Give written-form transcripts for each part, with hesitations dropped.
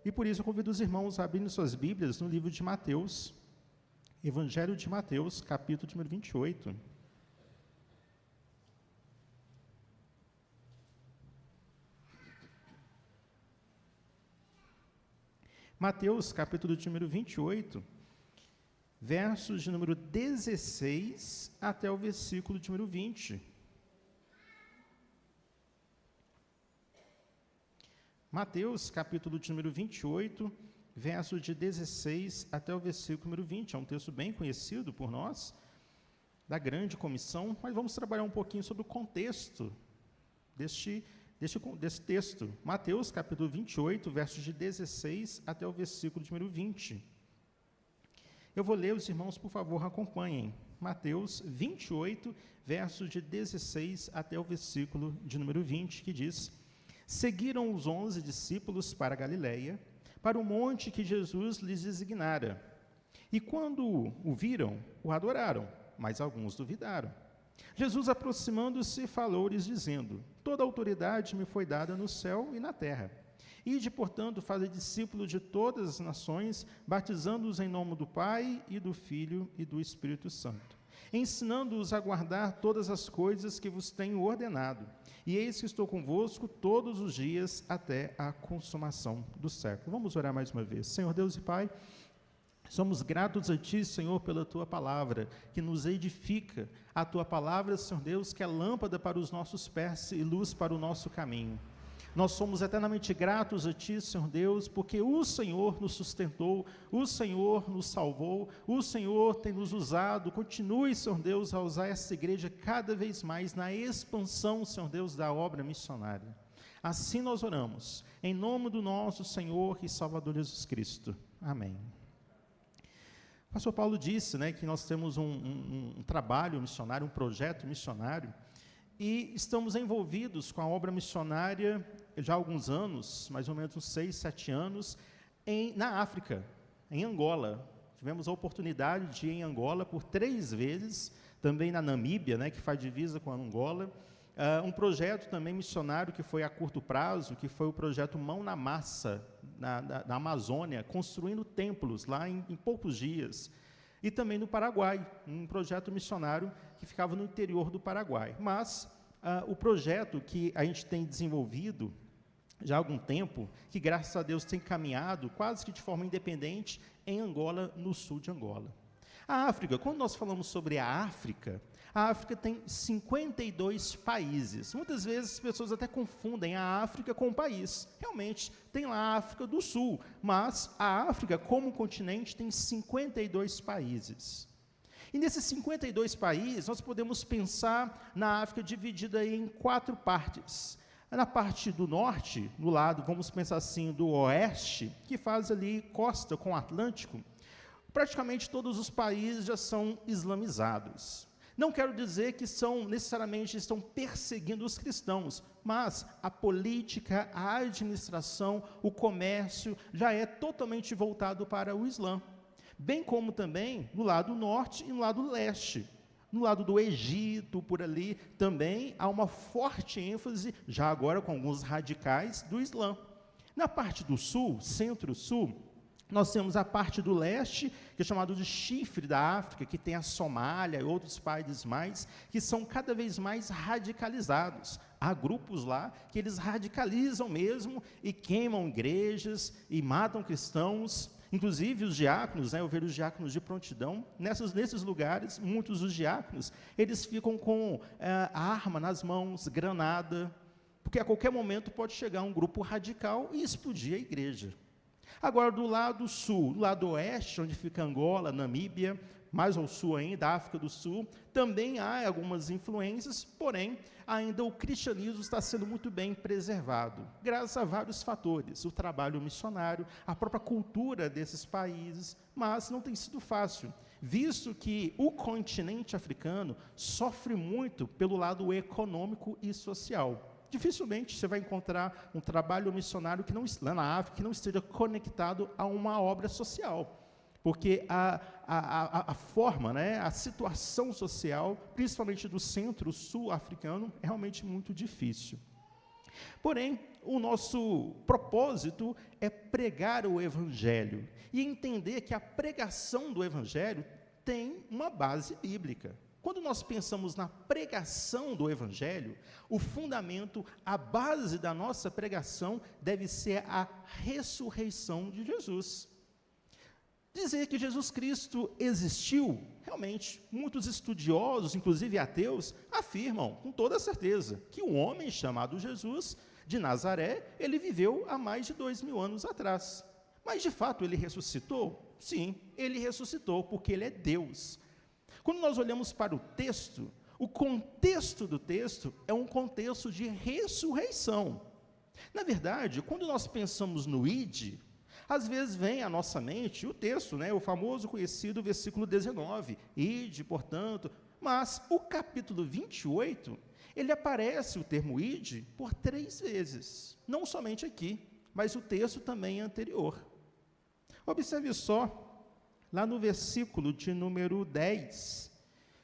E por isso eu convido os irmãos a abrirem suas Bíblias no livro de Mateus, Evangelho de Mateus, capítulo número 28. Mateus, capítulo número 28, versos de número 16 até o versículo de número 20. Mateus, capítulo de número 28, versos de 16 até o versículo número 20. É um texto bem conhecido por nós, da grande comissão, mas vamos trabalhar um pouquinho sobre o contexto desse texto. Mateus, capítulo 28, versos de 16 até o versículo de número 20. Eu vou ler, os irmãos, por favor, acompanhem. Mateus 28, versos de 16 até o versículo de número 20, que diz: Seguiram os 11 discípulos para a Galileia, para o monte que Jesus lhes designara. E quando o viram, o adoraram, mas alguns duvidaram. Jesus, aproximando-se, falou-lhes, dizendo: Toda autoridade me foi dada no céu e na terra. Ide, portanto, fazer discípulos de todas as nações, batizando-os em nome do Pai, e do Filho, e do Espírito Santo, ensinando-os a guardar todas as coisas que vos tenho ordenado. E eis que estou convosco todos os dias, até a consumação do século. Vamos orar mais uma vez. Senhor Deus e Pai, somos gratos a Ti, Senhor, pela Tua palavra, que nos edifica. A Tua palavra, Senhor Deus, que é lâmpada para os nossos pés e luz para o nosso caminho. Nós somos eternamente gratos a Ti, Senhor Deus, porque o Senhor nos sustentou, o Senhor nos salvou, o Senhor tem nos usado. Continue, Senhor Deus, a usar essa igreja cada vez mais na expansão, Senhor Deus, da obra missionária. Assim nós oramos, em nome do nosso Senhor e Salvador Jesus Cristo. Amém. O pastor Paulo disse, que nós temos um trabalho missionário, um projeto missionário, e estamos envolvidos com a obra missionária já há alguns anos, mais ou menos uns 6, 7 anos, na África, em Angola. Tivemos a oportunidade de ir em Angola por 3 vezes, também na Namíbia, que faz divisa com a Angola. Um projeto também missionário que foi a curto prazo, que foi o projeto Mão na Massa, na Amazônia, construindo templos lá em poucos dias. E também no Paraguai, um projeto missionário que ficava no interior do Paraguai. Mas o projeto que a gente tem desenvolvido já há algum tempo, que graças a Deus tem caminhado quase que de forma independente em Angola, no sul de Angola. A África, quando nós falamos sobre a África tem 52 países. Muitas vezes as pessoas até confundem a África com o país. Realmente, tem lá a África do Sul, mas a África, como continente, tem 52 países. E nesses 52 países, nós podemos pensar na África dividida em 4 partes. Na parte do norte, no lado, vamos pensar assim, do oeste, que faz ali costa com o Atlântico, praticamente todos os países já são islamizados. Não quero dizer que necessariamente estão perseguindo os cristãos, mas a política, a administração, o comércio já é totalmente voltado para o Islã. Bem como também no lado norte e no lado leste. No lado do Egito, por ali, também há uma forte ênfase, já agora com alguns radicais, do Islã. Na parte do sul, centro-sul, nós temos a parte do leste, que é chamado de chifre da África, que tem a Somália e outros países mais, que são cada vez mais radicalizados. Há grupos lá que eles radicalizam mesmo e queimam igrejas e matam cristãos. Inclusive os diáconos, eu vejo os diáconos de prontidão, nesses lugares, muitos dos diáconos, eles ficam com arma nas mãos, granada, porque a qualquer momento pode chegar um grupo radical e explodir a igreja. Agora, do lado sul, do lado oeste, onde fica Angola, Namíbia, mais ao sul ainda, África do Sul, também há algumas influências, porém, ainda o cristianismo está sendo muito bem preservado, graças a vários fatores, o trabalho missionário, a própria cultura desses países, mas não tem sido fácil, visto que o continente africano sofre muito pelo lado econômico e social. Dificilmente você vai encontrar um trabalho missionário lá na África que não esteja conectado a uma obra social. Porque a forma, a situação social, principalmente do centro-sul africano, é realmente muito difícil. Porém, o nosso propósito é pregar o Evangelho e entender que a pregação do Evangelho tem uma base bíblica. Quando nós pensamos na pregação do Evangelho, o fundamento, a base da nossa pregação deve ser a ressurreição de Jesus. Dizer que Jesus Cristo existiu, realmente, muitos estudiosos, inclusive ateus, afirmam com toda certeza que o homem chamado Jesus de Nazaré, ele viveu há mais de 2000 anos atrás. Mas, de fato, ele ressuscitou? Sim, ele ressuscitou, porque ele é Deus. Quando nós olhamos para o texto, o contexto do texto é um contexto de ressurreição. Na verdade, quando nós pensamos no id, às vezes vem à nossa mente o texto, o famoso conhecido versículo 19, ide, portanto, mas o capítulo 28, ele aparece o termo ide por 3 vezes, não somente aqui, mas o texto também é anterior. Observe só, lá no versículo de número 10,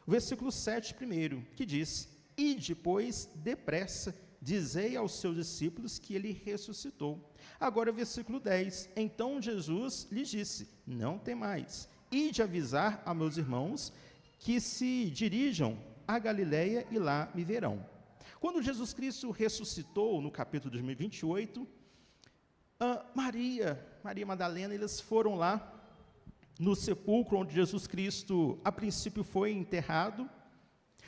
o versículo 7 primeiro, que diz, ide, pois, depressa, dizei aos seus discípulos que ele ressuscitou. Agora, versículo 10, então Jesus lhes disse, não temais, ide avisar a meus irmãos que se dirijam a Galileia e lá me verão. Quando Jesus Cristo ressuscitou, no capítulo 2028, Maria Madalena, eles foram lá no sepulcro onde Jesus Cristo, a princípio, foi enterrado,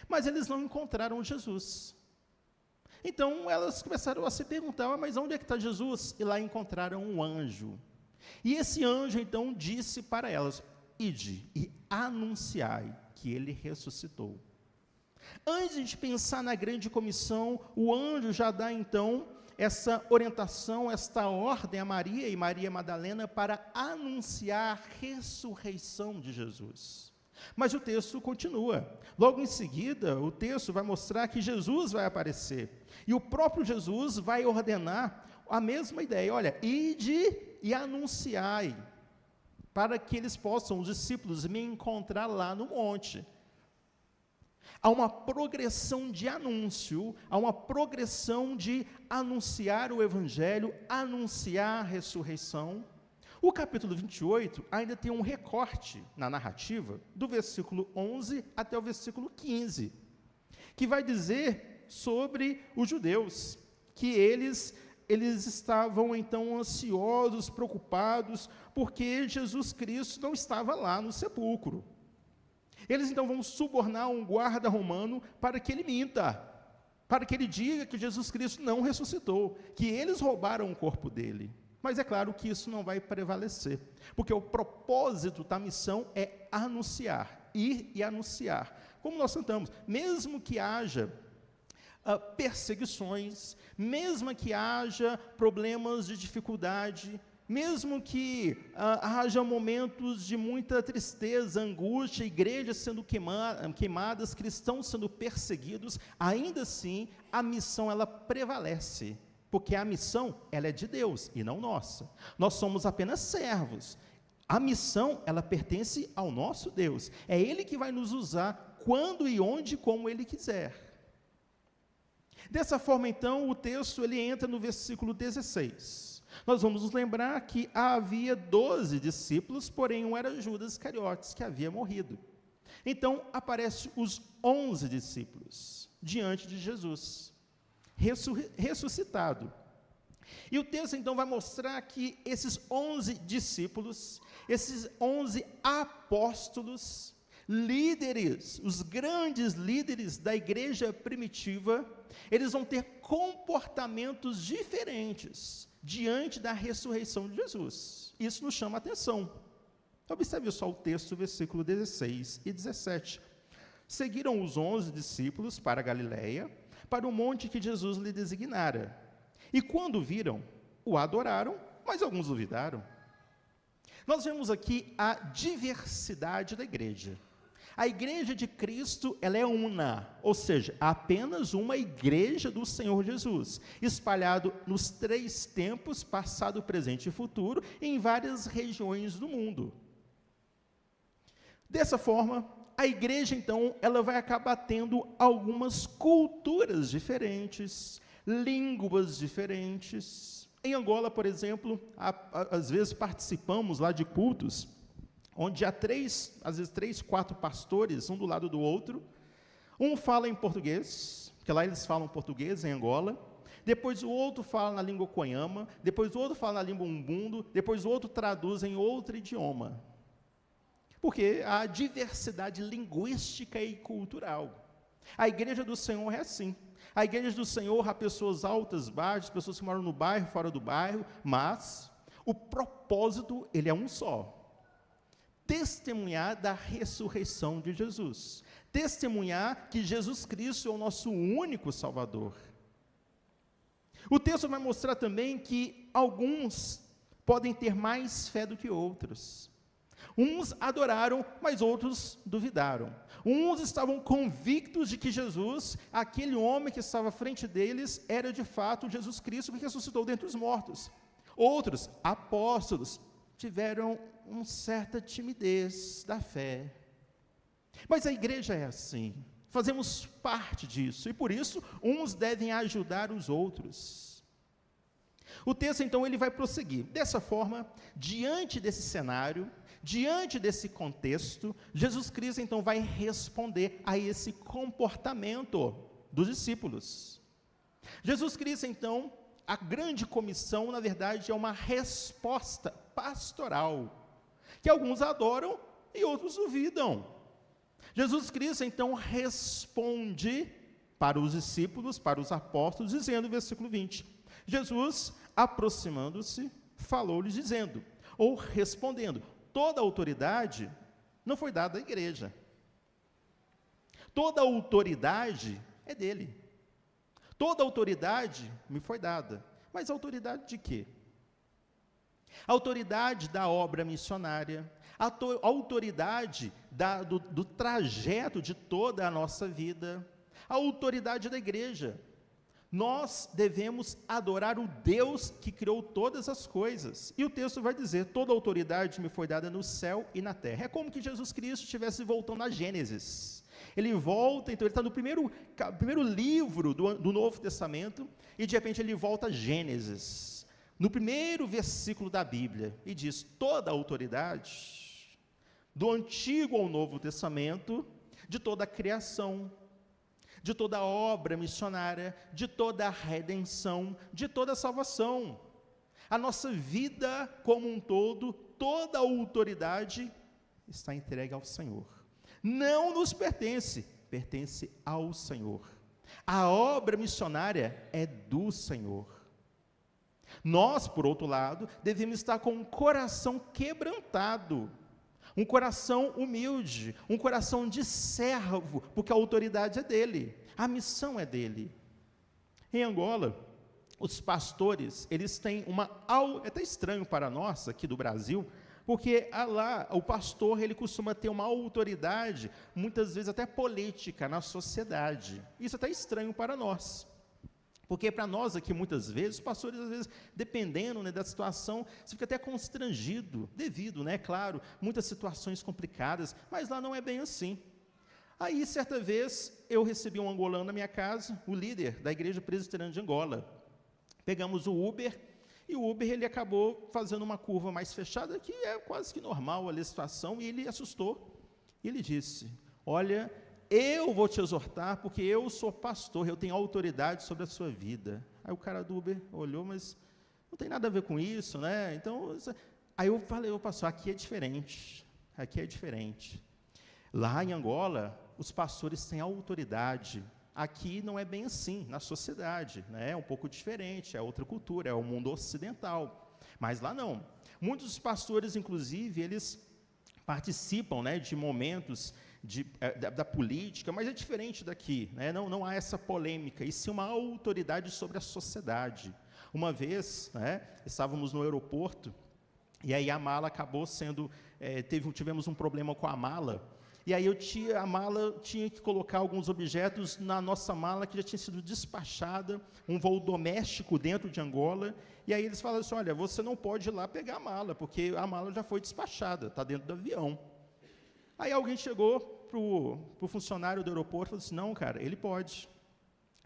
mas eles não encontraram Jesus. Então, elas começaram a se perguntar, mas onde é que está Jesus? E lá encontraram um anjo. E esse anjo, então, disse para elas, ide e anunciai que ele ressuscitou. Antes de pensar na grande comissão, o anjo já dá, então, essa orientação, esta ordem a Maria e Maria Madalena para anunciar a ressurreição de Jesus. Mas o texto continua. Logo em seguida, o texto vai mostrar que Jesus vai aparecer. E o próprio Jesus vai ordenar a mesma ideia. Olha, ide e anunciai, para que eles possam, os discípulos, me encontrar lá no monte. Há uma progressão de anúncio, há uma progressão de anunciar o Evangelho, anunciar a ressurreição. O capítulo 28 ainda tem um recorte na narrativa, do versículo 11 até o versículo 15, que vai dizer sobre os judeus, que eles estavam então ansiosos, preocupados, porque Jesus Cristo não estava lá no sepulcro. Eles então vão subornar um guarda romano para que ele minta, para que ele diga que Jesus Cristo não ressuscitou, que eles roubaram o corpo dele. Mas é claro que isso não vai prevalecer, porque o propósito da missão é anunciar, ir e anunciar. Como nós cantamos, mesmo que haja perseguições, mesmo que haja problemas de dificuldade, mesmo que haja momentos de muita tristeza, angústia, igrejas sendo queimadas, cristãos sendo perseguidos, ainda assim a missão ela prevalece, porque a missão ela é de Deus e não nossa. Nós somos apenas servos. A missão ela pertence ao nosso Deus. É Ele que vai nos usar quando e onde como Ele quiser. Dessa forma, então, o texto ele entra no versículo 16. Nós vamos nos lembrar que havia 12 discípulos, porém um era Judas Iscariotes, que havia morrido. Então, aparecem os 11 discípulos diante de Jesus, ressuscitado. E o texto, então, vai mostrar que esses 11 discípulos, esses 11 apóstolos, líderes, os grandes líderes da igreja primitiva, eles vão ter comportamentos diferentes diante da ressurreição de Jesus. Isso nos chama a atenção. Observe só o texto, versículo 16 e 17. Seguiram os 11 discípulos para a Galileia, para o monte que Jesus lhe designara. E quando viram, o adoraram, mas alguns duvidaram. Nós vemos aqui a diversidade da igreja. A igreja de Cristo, ela é una, ou seja, apenas uma igreja do Senhor Jesus, espalhado nos 3 tempos, passado, presente e futuro, em várias regiões do mundo. Dessa forma, a igreja, então, ela vai acabar tendo algumas culturas diferentes, línguas diferentes. Em Angola, por exemplo, às vezes participamos lá de cultos, onde há às vezes 3, 4 pastores, um do lado do outro. Um fala em português, porque lá eles falam português em Angola. Depois o outro fala na língua Kwanyama, depois o outro fala na língua Umbundo, depois o outro traduz em outro idioma. Porque há diversidade linguística e cultural. A igreja do Senhor é assim. A igreja do Senhor há pessoas altas, baixas, pessoas que moram no bairro, fora do bairro, mas o propósito, ele é um só. Testemunhar da ressurreição de Jesus. Testemunhar que Jesus Cristo é o nosso único Salvador. O texto vai mostrar também que alguns podem ter mais fé do que outros. Uns adoraram, mas outros duvidaram. Uns estavam convictos de que Jesus, aquele homem que estava à frente deles, era de fato Jesus Cristo que ressuscitou dentre os mortos. Outros, apóstolos, tiveram uma certa timidez da fé. Mas a igreja é assim. Fazemos parte disso, e por isso, uns devem ajudar os outros. O texto, então, ele vai prosseguir. Dessa forma, diante desse cenário, diante desse contexto, Jesus Cristo, então, vai responder a esse comportamento dos discípulos. Jesus Cristo, então, a grande comissão, na verdade, é uma resposta pastoral, que alguns adoram e outros duvidam. Jesus Cristo, então, responde para os discípulos, para os apóstolos, dizendo no versículo 20, Jesus, aproximando-se, falou-lhes dizendo, ou respondendo, toda a autoridade não foi dada à igreja. Toda a autoridade é dele. Toda a autoridade me foi dada. Mas a autoridade de quê? A autoridade da obra missionária, a autoridade do trajeto de toda a nossa vida, a autoridade da igreja. Nós devemos adorar o Deus que criou todas as coisas. E o texto vai dizer, toda autoridade me foi dada no céu e na terra. É como que Jesus Cristo estivesse voltando a Gênesis. Ele volta, então ele está no primeiro livro do Novo Testamento, e de repente ele volta a Gênesis, no primeiro versículo da Bíblia, e diz, toda a autoridade, do Antigo ao Novo Testamento, de toda a criação, de toda a obra missionária, de toda a redenção, de toda a salvação. A nossa vida como um todo, toda a autoridade está entregue ao Senhor. Não nos pertence, pertence ao Senhor. A obra missionária é do Senhor. Nós, por outro lado, devemos estar com um coração quebrantado, um coração humilde, um coração de servo, porque a autoridade é dele, a missão é dele. Em Angola, os pastores, eles têm é até estranho para nós, aqui do Brasil, porque lá, o pastor, ele costuma ter uma autoridade, muitas vezes até política, na sociedade. Isso é até estranho para nós. Porque para nós aqui, muitas vezes, os pastores, às vezes, dependendo, né, da situação, você fica até constrangido, devido, né, claro, muitas situações complicadas, mas lá não é bem assim. Aí, certa vez, eu recebi um angolano na minha casa, o líder da Igreja Presbiteriana de Angola. Pegamos o Uber, e o Uber, ele acabou fazendo uma curva mais fechada, que é quase que normal ali a situação, e ele assustou. E ele disse, olha, eu vou te exortar, porque eu sou pastor, eu tenho autoridade sobre a sua vida. Aí o cara do Uber olhou, mas não tem nada a ver com isso, né? Então, aí eu falei, pastor, aqui é diferente, Lá em Angola, os pastores têm autoridade. Aqui não é bem assim, na sociedade, né? É um pouco diferente, é outra cultura, é o mundo ocidental. Mas lá não. Muitos dos pastores, inclusive, eles participam, né, de momentos da política, mas é diferente daqui, né? Não há essa polêmica, e sim uma autoridade sobre a sociedade. Uma vez, né, estávamos no aeroporto, e aí a mala acabou sendo, tivemos um problema com a mala, e aí a mala tinha que colocar alguns objetos na nossa mala que já tinha sido despachada, um voo doméstico dentro de Angola, e aí eles falaram assim, olha, você não pode ir lá pegar a mala, porque a mala já foi despachada, está dentro do avião. Aí alguém chegou para o funcionário do aeroporto e falou assim, não, cara, ele pode,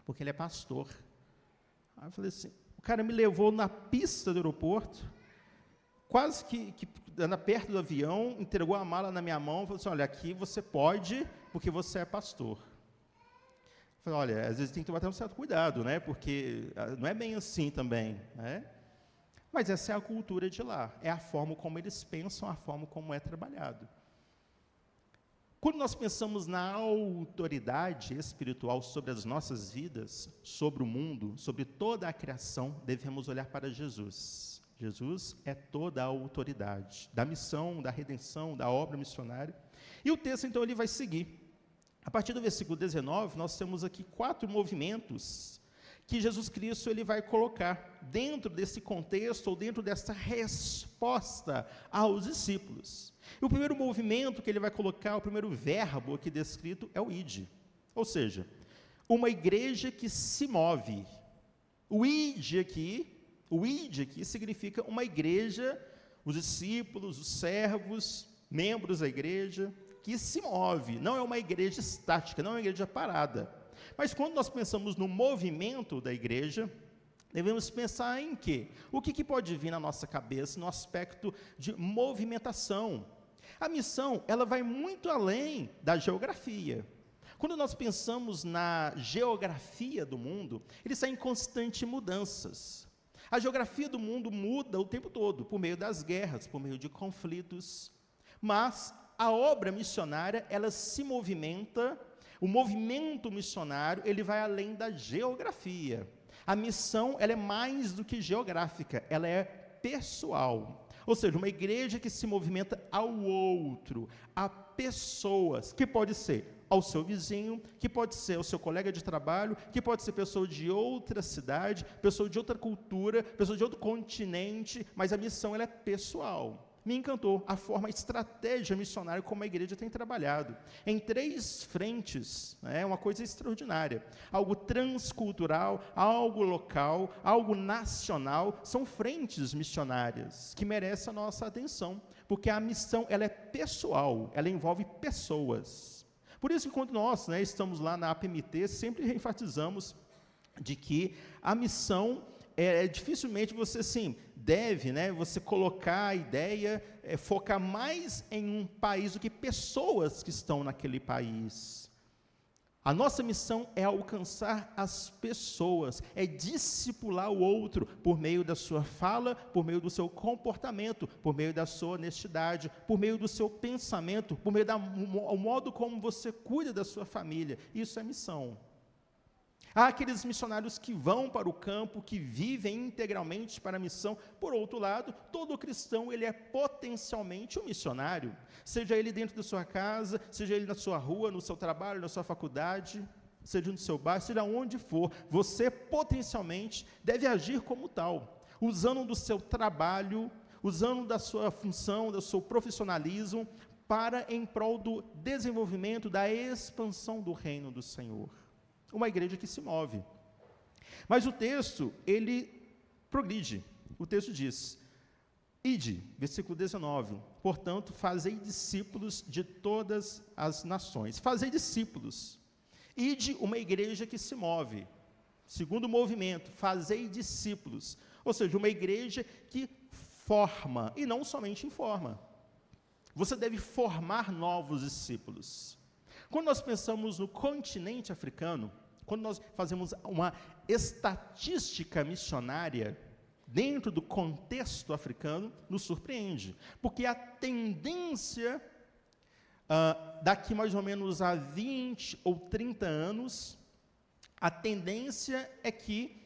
porque ele é pastor. Aí eu falei assim, o cara me levou na pista do aeroporto, quase que perto do avião, entregou a mala na minha mão, falou assim, olha, aqui você pode, porque você é pastor. Eu falei, olha, às vezes tem que tomar até um certo cuidado, né, porque não é bem assim também, né? Mas essa é a cultura de lá, é a forma como eles pensam, a forma como é trabalhado. Quando nós pensamos na autoridade espiritual sobre as nossas vidas, sobre o mundo, sobre toda a criação, devemos olhar para Jesus. Jesus é toda a autoridade da missão, da redenção, da obra missionária. E o texto, então, ele vai seguir. A partir do versículo 19, nós temos aqui 4 movimentos que Jesus Cristo ele vai colocar dentro desse contexto, ou dentro dessa resposta aos discípulos. E o primeiro movimento que ele vai colocar, o primeiro verbo aqui descrito, é o ide. Ou seja, uma igreja que se move. O ide aqui significa uma igreja, os discípulos, os servos, membros da igreja, que se move. Não é uma igreja estática, não é uma igreja parada. Mas quando nós pensamos no movimento da igreja, devemos pensar em quê? O que pode vir na nossa cabeça no aspecto de movimentação? A missão, ela vai muito além da geografia. Quando nós pensamos na geografia do mundo, ele está em constantes mudanças. A geografia do mundo muda o tempo todo, por meio das guerras, por meio de conflitos. Mas a obra missionária, ela se movimenta. O movimento missionário, ele vai além da geografia. A missão, ela é mais do que geográfica, ela é pessoal. Ou seja, uma igreja que se movimenta ao outro, a pessoas, que pode ser ao seu vizinho, que pode ser ao seu colega de trabalho, que pode ser pessoa de outra cidade, pessoa de outra cultura, pessoa de outro continente, mas a missão, ela é pessoal. Me encantou a forma, a estratégia missionária como a igreja tem trabalhado. Em 3 frentes, é uma coisa extraordinária. Algo transcultural, algo local, algo nacional, são frentes missionárias que merecem a nossa atenção, porque a missão, ela é pessoal, ela envolve pessoas. Por isso que quando nós estamos lá na APMT, sempre enfatizamos de que a missão dificilmente você deve, você colocar a ideia, focar mais em um país do que pessoas que estão naquele país. A nossa missão é alcançar as pessoas, é discipular o outro por meio da sua fala, por meio do seu comportamento, por meio da sua honestidade, por meio do seu pensamento, por meio do modo como você cuida da sua família. Isso é missão. Há aqueles missionários que vão para o campo, que vivem integralmente para a missão. Por outro lado, todo cristão, ele é potencialmente um missionário. Seja ele dentro da sua casa, seja ele na sua rua, no seu trabalho, na sua faculdade, seja no seu bairro, seja onde for, você potencialmente deve agir como tal, usando do seu trabalho, usando da sua função, do seu profissionalismo, para em prol do desenvolvimento, da expansão do reino do Senhor. Uma igreja que se move. Mas o texto, ele progride. O texto diz, ide, versículo 19, portanto, fazei discípulos de todas as nações. Fazei discípulos. Ide, uma igreja que se move. Segundo movimento, fazei discípulos. Ou seja, uma igreja que forma, e não somente informa. Você deve formar novos discípulos. Quando nós pensamos no continente africano, quando nós fazemos uma estatística missionária dentro do contexto africano, nos surpreende, porque a tendência, daqui mais ou menos a 20 ou 30 anos, a tendência é que,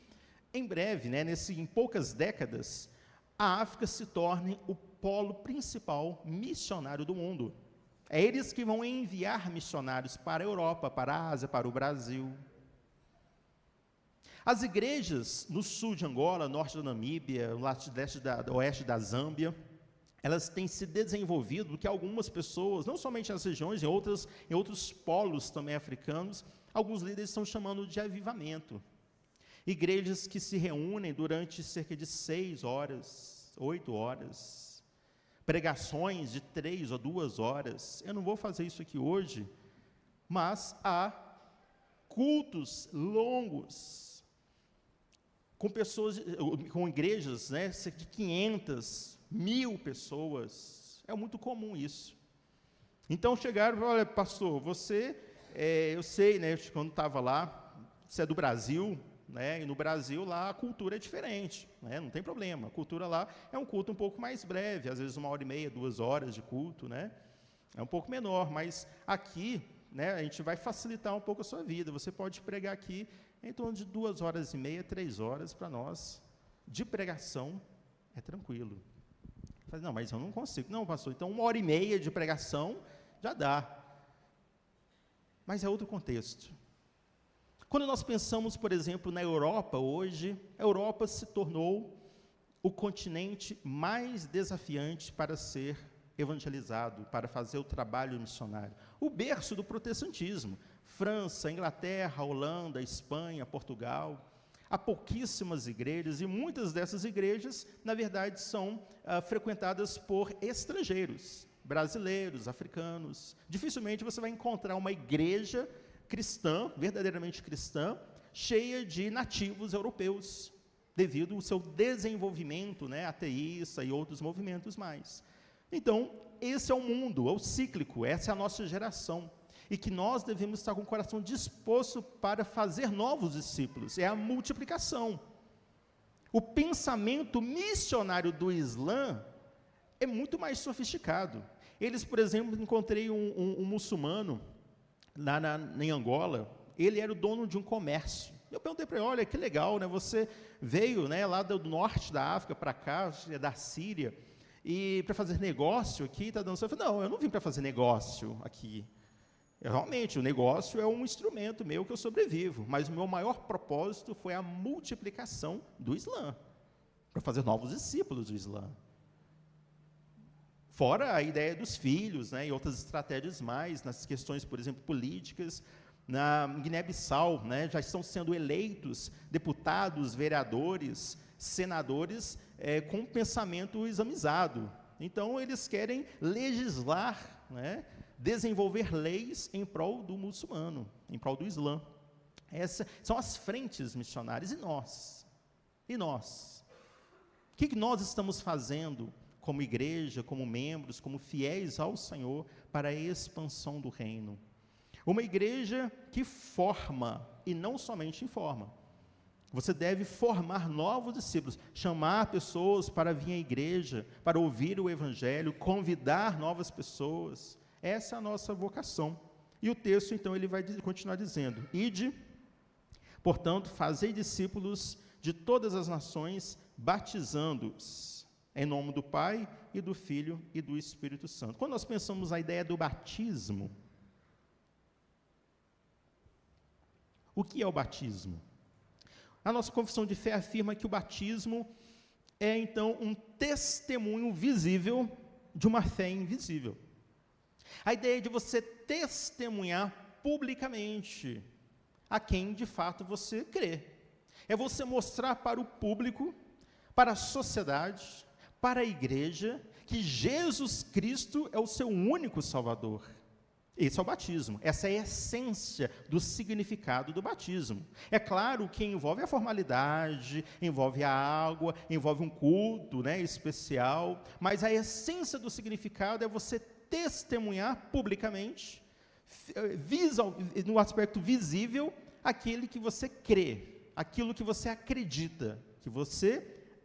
em breve, em poucas décadas, a África se torne o polo principal missionário do mundo. É eles que vão enviar missionários para a Europa, para a Ásia, para o Brasil. As igrejas no sul de Angola, norte da Namíbia, oeste da Zâmbia, elas têm se desenvolvido porque algumas pessoas, não somente nas regiões, em outros polos também africanos, alguns líderes estão chamando de avivamento. Igrejas que se reúnem durante cerca de 6 horas, 8 horas, pregações de 3 ou 2 horas. Eu não vou fazer isso aqui hoje, mas há cultos longos. com pessoas, com igrejas, né, cerca de 500, 1.000 pessoas. É muito comum isso. Então chegaram e falaram: olha, pastor, você, eu sei, né, quando estava lá, você é do Brasil, né, e no Brasil lá a cultura é diferente, né, não tem problema, a cultura lá é um culto um pouco mais breve, às vezes 1h30, 2 horas de culto, né, é um pouco menor, mas aqui, né, a gente vai facilitar um pouco a sua vida, você pode pregar aqui em torno de 2h30, 3 horas para nós, de pregação, é tranquilo. Eu falei: não, mas eu não consigo. Não, pastor, então 1h30 de pregação já dá. Mas é outro contexto. Quando nós pensamos, por exemplo, na Europa hoje, a Europa se tornou o continente mais desafiante para ser evangelizado, para fazer o trabalho missionário. O berço do protestantismo. França, Inglaterra, Holanda, Espanha, Portugal. Há pouquíssimas igrejas, e muitas dessas igrejas, na verdade, são frequentadas por estrangeiros, brasileiros, africanos. Dificilmente você vai encontrar uma igreja cristã, verdadeiramente cristã, cheia de nativos europeus, devido ao seu desenvolvimento, né, ateísta e outros movimentos mais. Então, esse é o mundo, é o cíclico, essa é a nossa geração, e que nós devemos estar com o coração disposto para fazer novos discípulos, é a multiplicação. O pensamento missionário do Islã é muito mais sofisticado. Eles, por exemplo, encontrei um muçulmano lá em Angola, ele era o dono de um comércio. Eu perguntei para ele: olha, que legal, né? Você veio, né, lá do norte da África para cá, da Síria, e para fazer negócio aqui, está dando certo? Eu falei: não, eu não vim para fazer negócio aqui. Realmente, o negócio é um instrumento meu que eu sobrevivo, mas o meu maior propósito foi a multiplicação do Islã, para fazer novos discípulos do Islã. Fora a ideia dos filhos, né, e outras estratégias mais, nas questões, por exemplo, políticas. Na Guiné-Bissau, né, já estão sendo eleitos deputados, vereadores, senadores, com pensamento islamizado. Então, eles querem legislar, né, desenvolver leis em prol do muçulmano, em prol do Islã. Essas são as frentes missionárias. E nós? E nós? O que nós estamos fazendo como igreja, como membros, como fiéis ao Senhor, para a expansão do reino? Uma igreja que forma, e não somente informa. Você deve formar novos discípulos, chamar pessoas para vir à igreja, para ouvir o evangelho, convidar novas pessoas. Essa é a nossa vocação. E o texto, então, ele vai continuar dizendo: ide, portanto, fazei discípulos de todas as nações, batizando-os em nome do Pai, e do Filho, e do Espírito Santo. Quando nós pensamos na ideia do batismo, o que é o batismo? A nossa confissão de fé afirma que o batismo é, então, um testemunho visível de uma fé invisível. A ideia de você testemunhar publicamente a quem, de fato, você crê. É você mostrar para o público, para a sociedade, para a igreja, que Jesus Cristo é o seu único Salvador. Esse é o batismo, essa é a essência do significado do batismo. É claro que envolve a formalidade, envolve a água, envolve um culto, né, especial, mas a essência do significado é você testemunhar publicamente, no aspecto visível, aquele que você crê, aquilo que você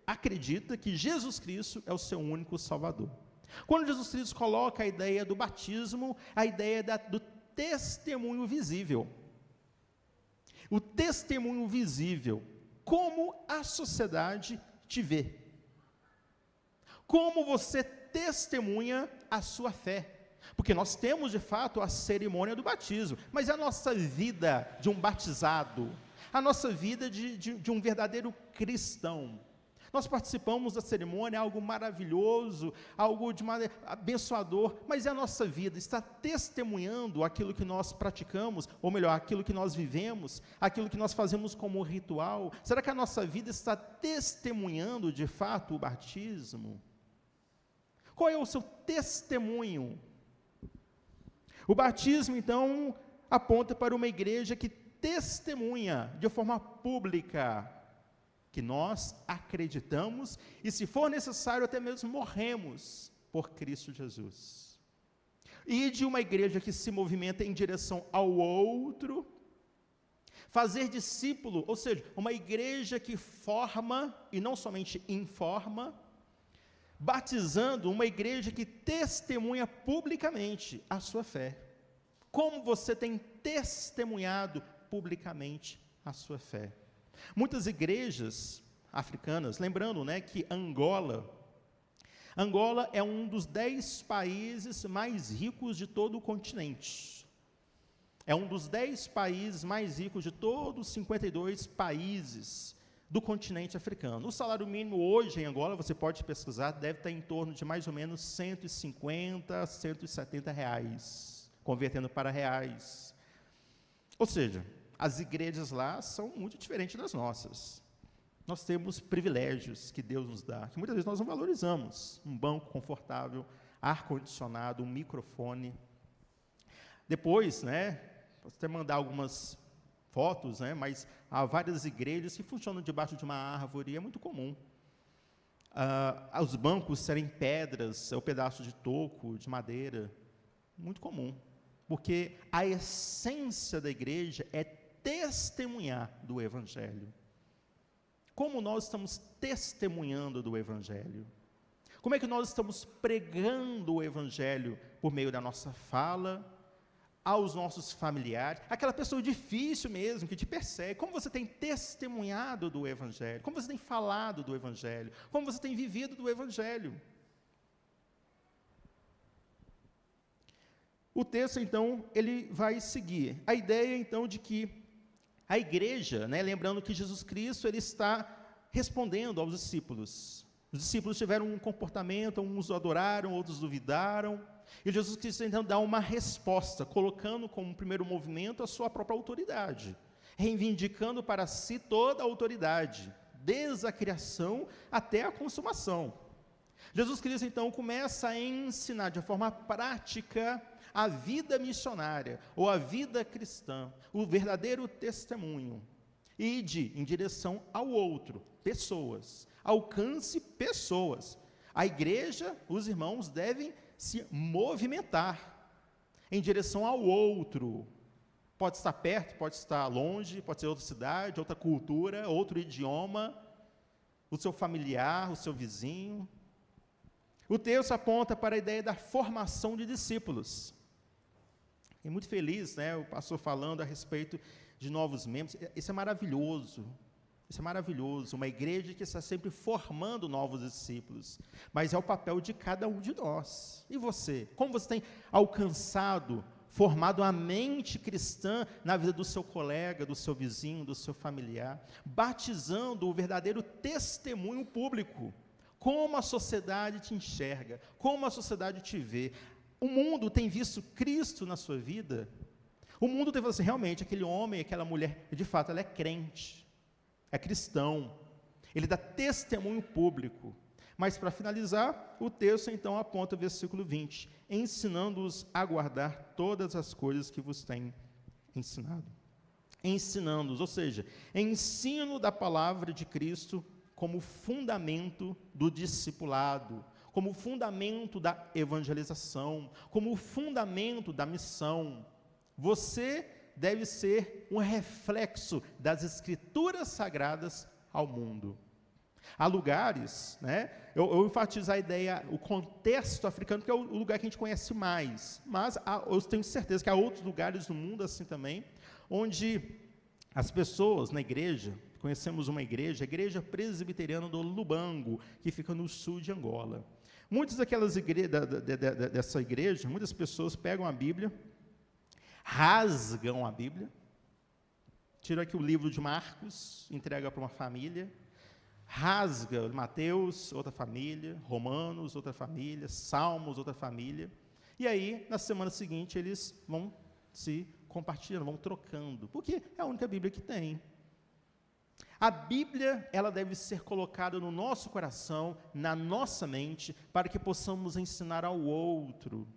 acredita que Jesus Cristo é o seu único Salvador. Quando Jesus Cristo coloca a ideia do batismo, a ideia do testemunho visível. O testemunho visível, como a sociedade te vê. Como você testemunha a sua fé. Porque nós temos, de fato, a cerimônia do batismo, mas a nossa vida de um batizado, a nossa vida de um verdadeiro cristão. Nós participamos da cerimônia, algo maravilhoso, algo abençoador, mas a nossa vida está testemunhando aquilo que nós praticamos, ou melhor, aquilo que nós vivemos, aquilo que nós fazemos como ritual. Será que a nossa vida está testemunhando de fato o batismo? Qual é o seu testemunho? O batismo, então, aponta para uma igreja que testemunha de forma pública que nós acreditamos e, se for necessário, até mesmo morremos por Cristo Jesus. E de uma igreja que se movimenta em direção ao outro, fazer discípulo, ou seja, uma igreja que forma e não somente informa, batizando, uma igreja que testemunha publicamente a sua fé. Como você tem testemunhado publicamente a sua fé? Muitas igrejas africanas, lembrando, que Angola é um dos 10 países mais ricos de todo o continente. É um dos 10 países mais ricos de todos os 52 países do continente africano. O salário mínimo hoje em Angola, você pode pesquisar, deve estar em torno de mais ou menos 150, 170 reais, convertendo para reais. Ou seja, as igrejas lá são muito diferentes das nossas. Nós temos privilégios que Deus nos dá, que muitas vezes nós não valorizamos. Um banco confortável, ar-condicionado, um microfone. Depois, posso até mandar algumas fotos, mas há várias igrejas que funcionam debaixo de uma árvore, é muito comum. Os bancos serem pedras, ou pedaços de toco, de madeira, muito comum. Porque a essência da igreja é testemunhar do Evangelho. Como nós estamos testemunhando do Evangelho? Como é que nós estamos pregando o Evangelho por meio da nossa fala, aos nossos familiares, aquela pessoa difícil mesmo, que te persegue? Como você tem testemunhado do Evangelho? Como você tem falado do Evangelho? Como você tem vivido do Evangelho? O texto, então, ele vai seguir. A ideia, então, de que a igreja, lembrando que Jesus Cristo, ele está respondendo aos discípulos. Os discípulos tiveram um comportamento, uns adoraram, outros duvidaram, e Jesus Cristo, então, dá uma resposta, colocando como primeiro movimento a sua própria autoridade, reivindicando para si toda a autoridade, desde a criação até a consumação. Jesus Cristo, então, começa a ensinar de forma prática a vida missionária, ou a vida cristã, o verdadeiro testemunho. Ide em direção ao outro, pessoas, alcance pessoas. A igreja, os irmãos devem se movimentar em direção ao outro. Pode estar perto, pode estar longe, pode ser outra cidade, outra cultura, outro idioma, o seu familiar, o seu vizinho. O texto aponta para a ideia da formação de discípulos. E muito feliz, o pastor falando a respeito de novos membros. Isso é maravilhoso. Isso é maravilhoso. Uma igreja que está sempre formando novos discípulos. Mas é o papel de cada um de nós. E você? Como você tem alcançado, formado a mente cristã na vida do seu colega, do seu vizinho, do seu familiar? Batizando o verdadeiro testemunho público. Como a sociedade te enxerga, como a sociedade te vê. O mundo tem visto Cristo na sua vida? O mundo tem falado assim, realmente, aquele homem, aquela mulher, de fato, ela é crente, é cristão, ele dá testemunho público. Mas, para finalizar, o texto, então, aponta o versículo 20, ensinando-os a guardar todas as coisas que vos tem ensinado. Ensinando-os, ou seja, ensino da palavra de Cristo como fundamento do discipulado, como fundamento da evangelização, como fundamento da missão. Você deve ser um reflexo das Escrituras Sagradas ao mundo. Há lugares, eu enfatizo a ideia, o contexto africano, porque é o lugar que a gente conhece mais, mas eu tenho certeza que há outros lugares no mundo assim também, onde as pessoas na igreja, conhecemos uma igreja, a Igreja Presbiteriana do Lubango, que fica no sul de Angola. Muitas daquelas dessa igreja, muitas pessoas pegam a Bíblia, rasgam a Bíblia, tiram aqui o livro de Marcos, entrega para uma família, rasga Mateus, outra família, Romanos, outra família, Salmos, outra família, e aí, na semana seguinte, eles vão se compartilhando, vão trocando, porque é a única Bíblia que tem. A Bíblia, ela deve ser colocada no nosso coração, na nossa mente, para que possamos ensinar ao outro.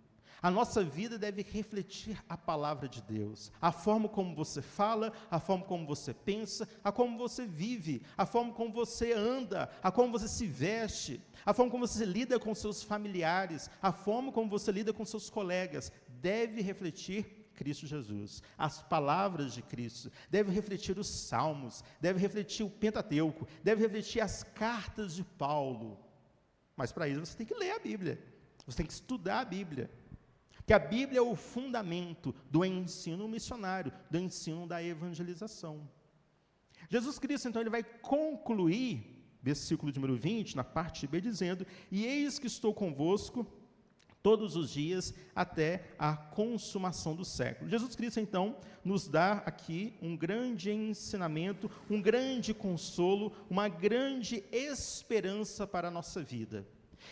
A nossa vida deve refletir a palavra de Deus. A forma como você fala, a forma como você pensa, a como você vive, a forma como você anda, a como você se veste, a forma como você lida com seus familiares, a forma como você lida com seus colegas, deve refletir Cristo Jesus. As palavras de Cristo devem refletir os salmos, deve refletir o Pentateuco, deve refletir as cartas de Paulo. Mas para isso você tem que ler a Bíblia, você tem que estudar a Bíblia. Que a Bíblia é o fundamento do ensino missionário, do ensino da evangelização. Jesus Cristo, então, ele vai concluir, versículo de número 20, na parte B, dizendo: e eis que estou convosco todos os dias até a consumação do século. Jesus Cristo, então, nos dá aqui um grande ensinamento, um grande consolo, uma grande esperança para a nossa vida.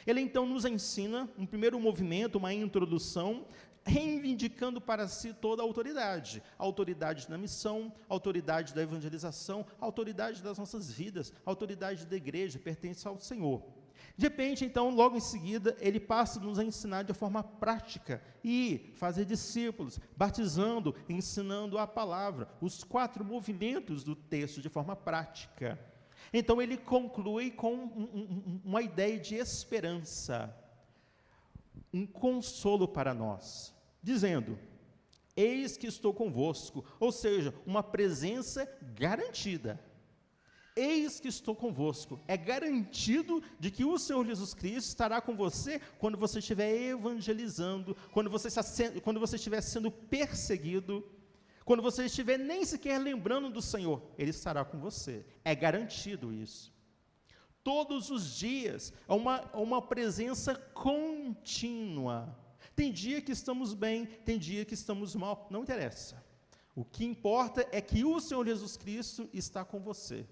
Ele então nos ensina um primeiro movimento, uma introdução, reivindicando para si toda a autoridade na missão, a autoridade da evangelização, a autoridade das nossas vidas, a autoridade da igreja, pertence ao Senhor. De repente, então, logo em seguida, ele passa a nos ensinar de forma prática e fazer discípulos, batizando, ensinando a palavra, os 4 movimentos do texto de forma prática. Então, ele conclui com uma ideia de esperança, um consolo para nós, dizendo: eis que estou convosco, ou seja, uma presença garantida. Eis que estou convosco, é garantido de que o Senhor Jesus Cristo estará com você quando você estiver evangelizando, quando você estiver sendo perseguido, quando você estiver nem sequer lembrando do Senhor, Ele estará com você. É garantido isso. Todos os dias, é uma presença contínua. Tem dia que estamos bem, tem dia que estamos mal, não interessa. O que importa é que o Senhor Jesus Cristo está com você.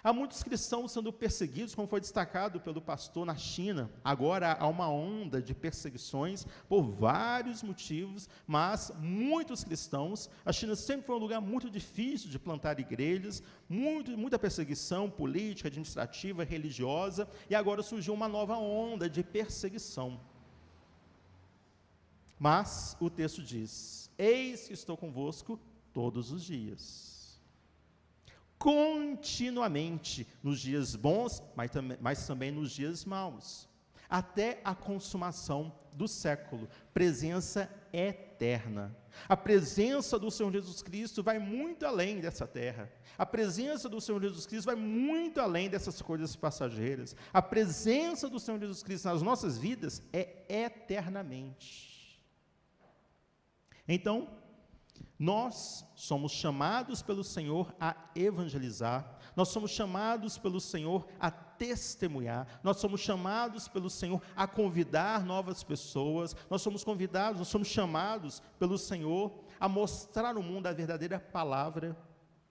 Há muitos cristãos sendo perseguidos, como foi destacado pelo pastor na China. Agora há uma onda de perseguições por vários motivos, mas muitos cristãos, a China sempre foi um lugar muito difícil de plantar igrejas, muita perseguição política, administrativa, religiosa, e agora surgiu uma nova onda de perseguição. Mas o texto diz: eis que estou convosco todos os dias. Continuamente, nos dias bons, mas também nos dias maus, até a consumação do século, presença eterna. A presença do Senhor Jesus Cristo vai muito além dessa terra, a presença do Senhor Jesus Cristo vai muito além dessas coisas passageiras, a presença do Senhor Jesus Cristo nas nossas vidas é eternamente. Então, nós somos chamados pelo Senhor a evangelizar, nós somos chamados pelo Senhor a testemunhar, nós somos chamados pelo Senhor a convidar novas pessoas, nós somos chamados pelo Senhor a mostrar ao mundo a verdadeira palavra,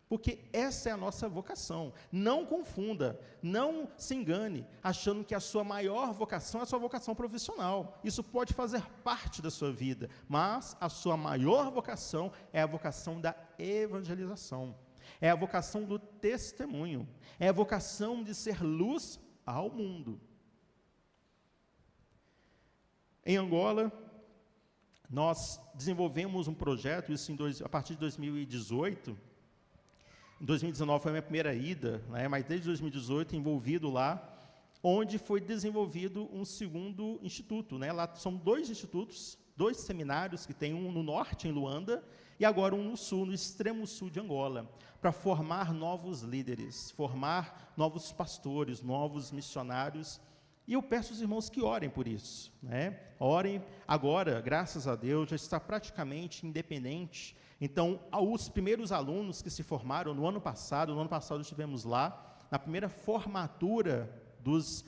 porque essa é a nossa vocação. Não confunda, não se engane, achando que a sua maior vocação é a sua vocação profissional. Isso pode fazer parte da sua vida, mas a sua maior vocação é a vocação da evangelização, é a vocação do testemunho, é a vocação de ser luz ao mundo. Em Angola, nós desenvolvemos um projeto, isso a partir de 2018, em 2019 foi a minha primeira ida, né, mas desde 2018 envolvido lá, onde foi desenvolvido um segundo instituto. Né, lá são 2 institutos, 2 seminários, que tem um no norte, em Luanda, e agora um no sul, no extremo sul de Angola, para formar novos líderes, formar novos pastores, novos missionários. E eu peço aos irmãos que orem por isso. Né, orem agora, graças a Deus, já está praticamente independente. Então, os primeiros alunos que se formaram no ano passado estivemos lá, na primeira formatura dos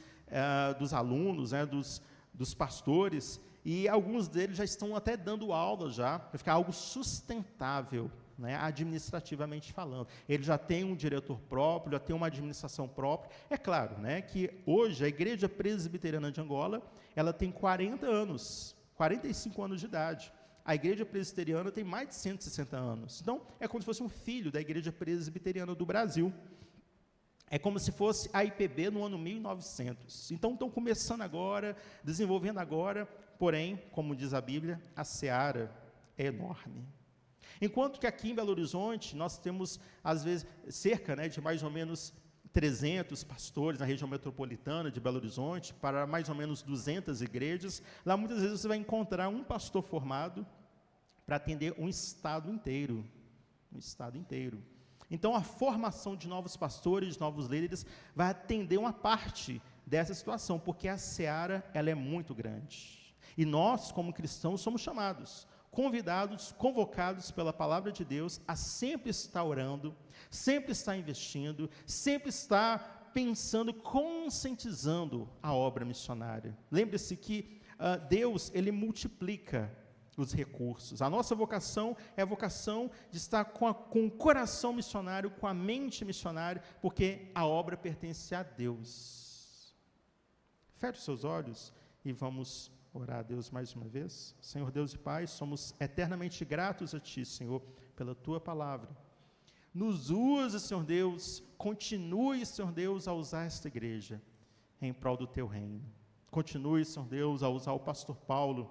alunos, né, dos pastores, e alguns deles já estão até dando aula já, para ficar algo sustentável, né, administrativamente falando. Ele já tem um diretor próprio, já tem uma administração própria. É claro, né, que hoje a Igreja Presbiteriana de Angola, ela tem 40 anos, 45 anos de idade. A Igreja Presbiteriana tem mais de 160 anos. Então, é como se fosse um filho da Igreja Presbiteriana do Brasil. É como se fosse a IPB no ano 1900. Então, estão começando agora, desenvolvendo agora, porém, como diz a Bíblia, a seara é enorme. Enquanto que aqui em Belo Horizonte, nós temos, às vezes, cerca, de mais ou menos 300 pastores na região metropolitana de Belo Horizonte, para mais ou menos 200 igrejas. Lá, muitas vezes, você vai encontrar um pastor formado para atender um estado inteiro. Um estado inteiro. Então, a formação de novos pastores, de novos líderes, vai atender uma parte dessa situação, porque a seara, ela é muito grande. E nós, como cristãos, somos chamados, convidados, convocados pela palavra de Deus a sempre estar orando, sempre estar investindo, sempre estar pensando, conscientizando a obra missionária. Lembre-se que Deus, Ele multiplica os recursos. A nossa vocação é a vocação de estar com o coração missionário, com a mente missionária, porque a obra pertence a Deus. Feche os seus olhos e vamos orar a Deus mais uma vez. Senhor Deus e Pai, somos eternamente gratos a Ti, Senhor, pela Tua palavra. Nos use, Senhor Deus, continue, Senhor Deus, a usar esta igreja em prol do Teu reino. Continue, Senhor Deus, a usar o pastor Paulo,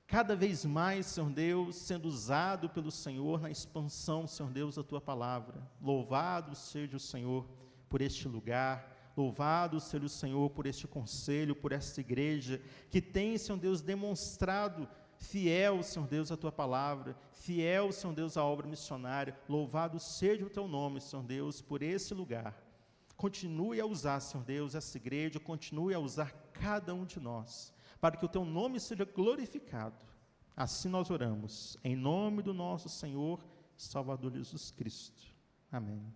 cada vez mais, Senhor Deus, sendo usado pelo Senhor na expansão, Senhor Deus, da Tua palavra. Louvado seja o Senhor por este lugar. Louvado seja o Senhor por este conselho, por esta igreja, que tem, Senhor Deus, demonstrado fiel, Senhor Deus, a Tua palavra, fiel, Senhor Deus, a obra missionária. Louvado seja o Teu nome, Senhor Deus, por esse lugar. Continue a usar, Senhor Deus, essa igreja, continue a usar cada um de nós, para que o Teu nome seja glorificado. Assim nós oramos, em nome do nosso Senhor, Salvador Jesus Cristo. Amém.